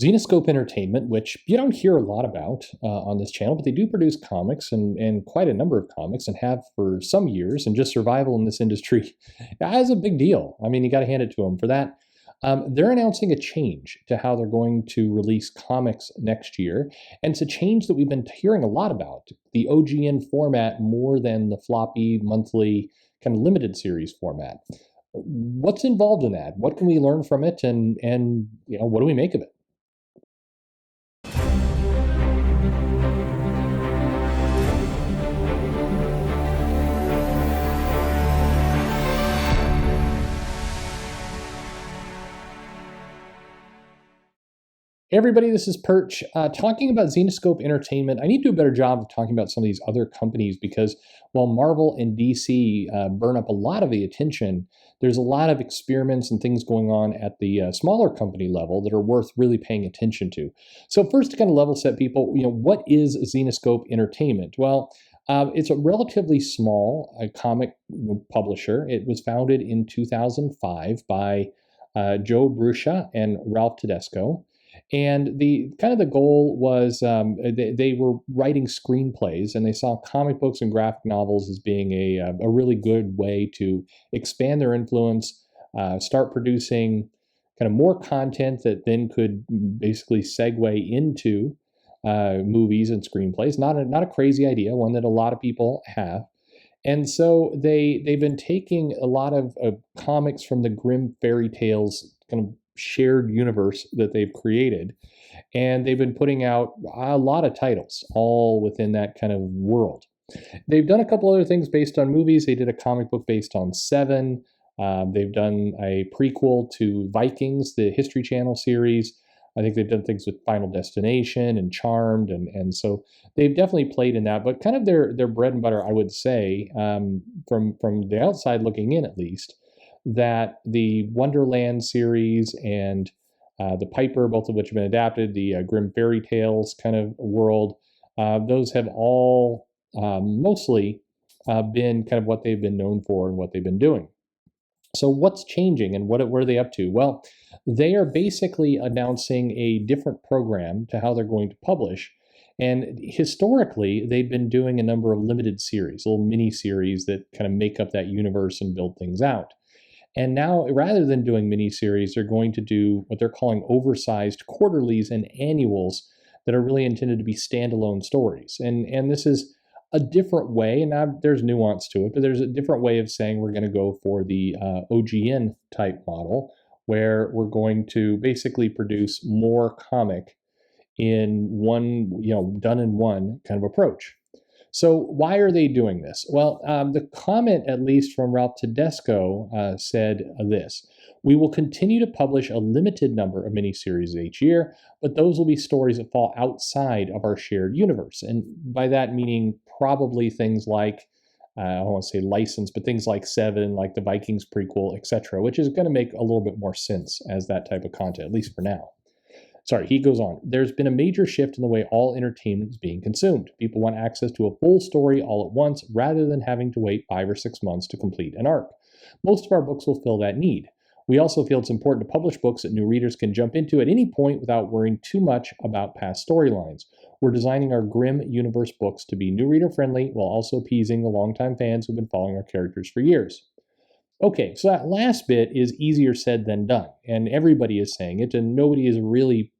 Zenescope Entertainment, which you don't hear a lot about on this channel, but they do produce comics and quite a number of comics and have for some years, and just survival in this industry is a big deal. I mean, you got to hand it to them for that. They're announcing a change to how they're going to release comics next year, and it's a change that we've been hearing a lot about, the OGN format more than the floppy, monthly, kind of limited series format. What's involved in that? What can we learn from it, and what do we make of it? Hey everybody, this is Perch. Talking about Zenescope Entertainment, I need to do a better job of talking about some of these other companies because while Marvel and DC burn up a lot of the attention, there's a lot of experiments and things going on at the smaller company level that are worth really paying attention to. So first, to kind of level set people, what is Zenescope Entertainment? Well, it's a relatively small comic publisher. It was founded in 2005 by Joe Bruscia and Ralph Tedesco. And the goal was they were writing screenplays, and they saw comic books and graphic novels as being a really good way to expand their influence, start producing kind of more content that then could basically segue into movies and screenplays. Not a crazy idea, one that a lot of people have. And so they've been taking a lot of comics from the Grimm fairy tales kind of shared universe that they've created, and they've been putting out a lot of titles all within that kind of world. They've done a couple other things based on movies. They did a comic book based on Seven. They've done a prequel to Vikings, the History Channel series. I think they've done things with Final Destination and Charmed, and so they've definitely played in that. But kind of their bread and butter, I would say, from the outside looking in at least, that the Wonderland series and the Piper, both of which have been adapted, the Grimm fairy tales kind of world, those have all mostly been kind of what they've been known for and what they've been doing. So what's changing and what are they up to? Well, they are basically announcing a different program to how they're going to publish. And historically, they've been doing a number of limited series, little mini series that kind of make up that universe and build things out. And now, rather than doing miniseries, they're going to do what they're calling oversized quarterlies and annuals that are really intended to be standalone stories. And this is a different way, and now there's nuance to it, but there's a different way of saying we're going to go for the OGN type model, where we're going to basically produce more comic in one, done in one kind of approach. So why are they doing this? Well, the comment, at least from Ralph Tedesco, said this: "We will continue to publish a limited number of miniseries each year, but those will be stories that fall outside of our shared universe." And by that meaning probably things like, I don't want to say licensed, but things like Seven, like the Vikings prequel, etc., which is going to make a little bit more sense as that type of content, at least for now. Sorry, he goes on. "There's been a major shift in the way all entertainment is being consumed. People want access to a full story all at once rather than having to wait 5 or 6 months to complete an arc. Most of our books will fill that need. We also feel it's important to publish books that new readers can jump into at any point without worrying too much about past storylines. We're designing our Grimm universe books to be new reader friendly while also appeasing the longtime fans who've been following our characters for years." Okay, so that last bit is easier said than done, and everybody is saying it, and nobody is really,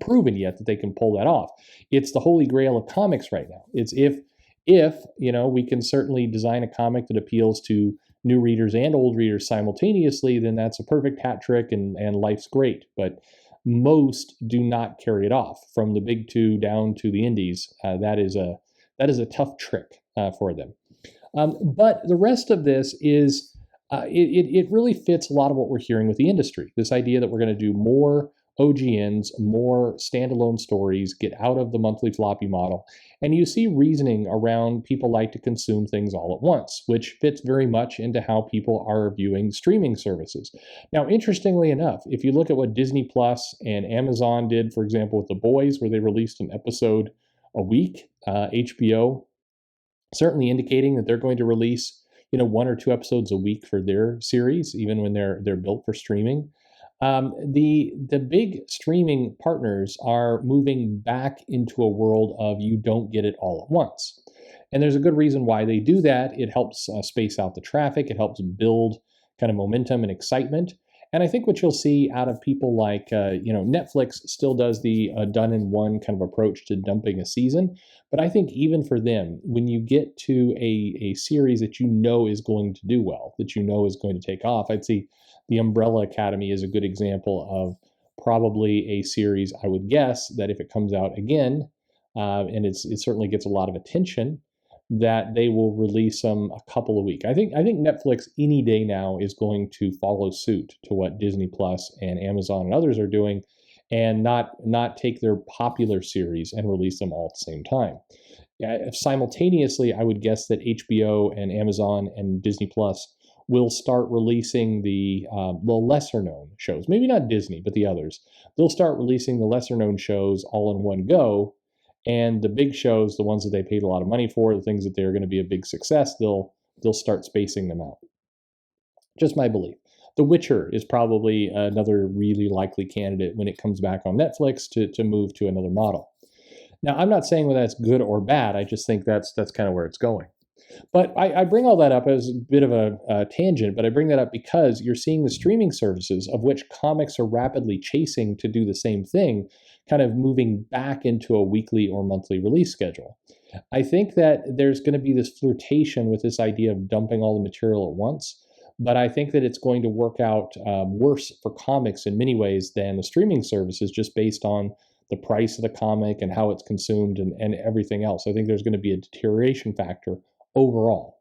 proven yet that they can pull that off. It's the holy grail of comics right now. It's if we can certainly design a comic that appeals to new readers and old readers simultaneously, then that's a perfect hat trick, and life's great. But most do not carry it off, from the big two down to the indies. That is a tough trick for them. But the rest of this is. It really fits a lot of what we're hearing with the industry. This idea that we're going to do more OGNs, more standalone stories, get out of the monthly floppy model. And you see reasoning around people like to consume things all at once, which fits very much into how people are viewing streaming services. Now, interestingly enough, if you look at what Disney Plus and Amazon did, for example, with The Boys, where they released an episode a week, HBO certainly indicating that they're going to release 1 or 2 episodes a week for their series, even when they're built for streaming. The big streaming partners are moving back into a world of you don't get it all at once. And there's a good reason why they do that. It helps space out the traffic. It helps build kind of momentum and excitement. And I think what you'll see out of people like, Netflix still does the done in one kind of approach to dumping a season. But I think even for them, when you get to a series that you know is going to do well, that you know is going to take off, I'd say the Umbrella Academy is a good example of probably a series I would guess that if it comes out again, and it certainly gets a lot of attention, that they will release them a couple of weeks. I think Netflix any day now is going to follow suit to what Disney Plus and Amazon and others are doing, and not take their popular series and release them all at the same time. Simultaneously, I would guess that HBO and Amazon and Disney Plus will start releasing the lesser known shows. Maybe not Disney, but the others. They'll start releasing the lesser known shows all in one go. And the big shows, the ones that they paid a lot of money for, the things that they're going to be a big success, they'll start spacing them out. Just my belief. The Witcher is probably another really likely candidate when it comes back on Netflix to move to another model. Now, I'm not saying whether that's good or bad. I just think that's kind of where it's going. But I bring all that up as a bit of a tangent, but I bring that up because you're seeing the streaming services, of which comics are rapidly chasing to do the same thing, kind of moving back into a weekly or monthly release schedule. I think that there's going to be this flirtation with this idea of dumping all the material at once, but I think that it's going to work out worse for comics in many ways than the streaming services, just based on the price of the comic and how it's consumed and everything else. I think there's going to be a deterioration factor overall.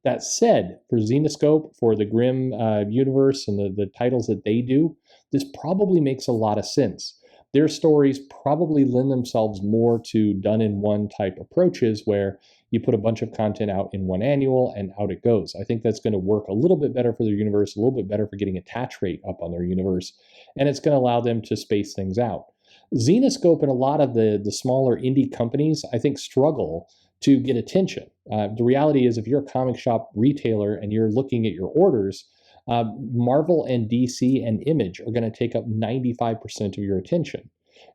That said, for Zenescope, for the Grimm universe and the titles that they do, this probably makes a lot of sense. Their stories probably lend themselves more to done-in-one type approaches where you put a bunch of content out in one annual and out it goes. I think that's going to work a little bit better for their universe, a little bit better for getting attach rate up on their universe, and it's going to allow them to space things out. Zenescope and a lot of the smaller indie companies, I think, struggle to get attention. The reality is, if you're a comic shop retailer and you're looking at your orders, Marvel and DC and Image are going to take up 95% of your attention.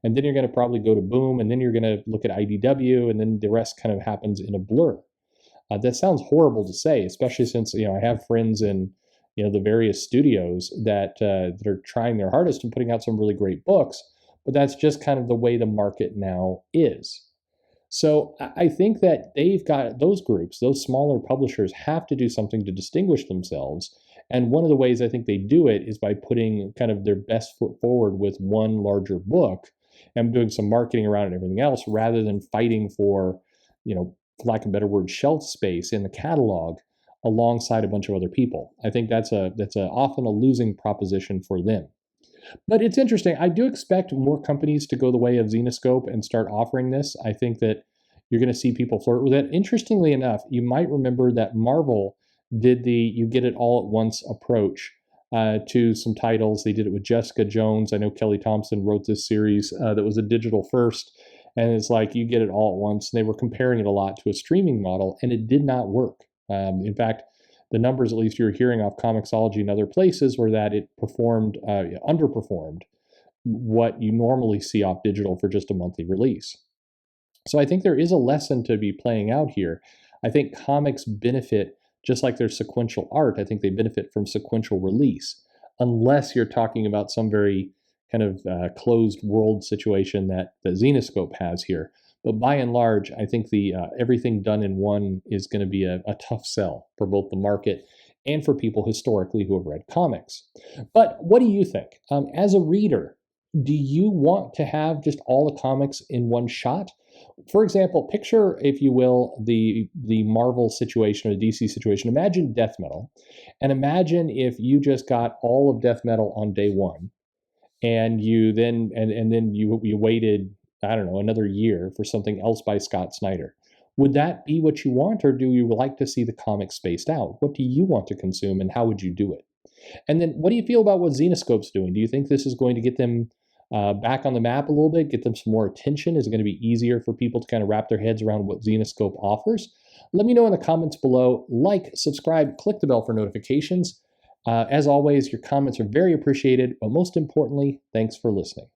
And then you're going to probably go to Boom, and then you're going to look at IDW, and then the rest kind of happens in a blur. That sounds horrible to say, especially since I have friends in the various studios that are trying their hardest and putting out some really great books, but that's just kind of the way the market now is. So I think that they've got those groups, those smaller publishers have to do something to distinguish themselves. And one of the ways I think they do it is by putting kind of their best foot forward with one larger book and doing some marketing around it and everything else, rather than fighting for, for lack of a better word, shelf space in the catalog alongside a bunch of other people. I think that's often a losing proposition for them. But it's interesting. I do expect more companies to go the way of Zenescope and start offering this. I think that you're going to see people flirt with it. Interestingly enough, you might remember that Marvel did the you get it all at once approach to some titles. They did it with Jessica Jones. I know Kelly Thompson wrote this series that was a digital first, and it's like you get it all at once. And they were comparing it a lot to a streaming model, and it did not work. In fact, the numbers, at least you were hearing off Comixology and other places, were that it underperformed what you normally see off digital for just a monthly release. So I think there is a lesson to be playing out here. I think comics benefit, just like their sequential art, I think they benefit from sequential release, unless you're talking about some very kind of closed world situation that the Zenescope has here. But by and large, I think the everything done in one is going to be a tough sell for both the market and for people historically who have read comics. But what do you think? As a reader, do you want to have just all the comics in one shot? For example, picture, if you will, the Marvel situation or the DC situation. Imagine Death Metal, and imagine if you just got all of Death Metal on day one, and you then you waited, I don't know, another year for something else by Scott Snyder. Would that be what you want, or do you like to see the comics spaced out? What do you want to consume, and how would you do it? And then what do you feel about what Zenescope's doing? Do you think this is going to get them back on the map a little bit, get them some more attention? Is it going to be easier for people to kind of wrap their heads around what Zenescope offers? Let me know in the comments below. Like, subscribe, click the bell for notifications. As always, your comments are very appreciated, but most importantly, thanks for listening.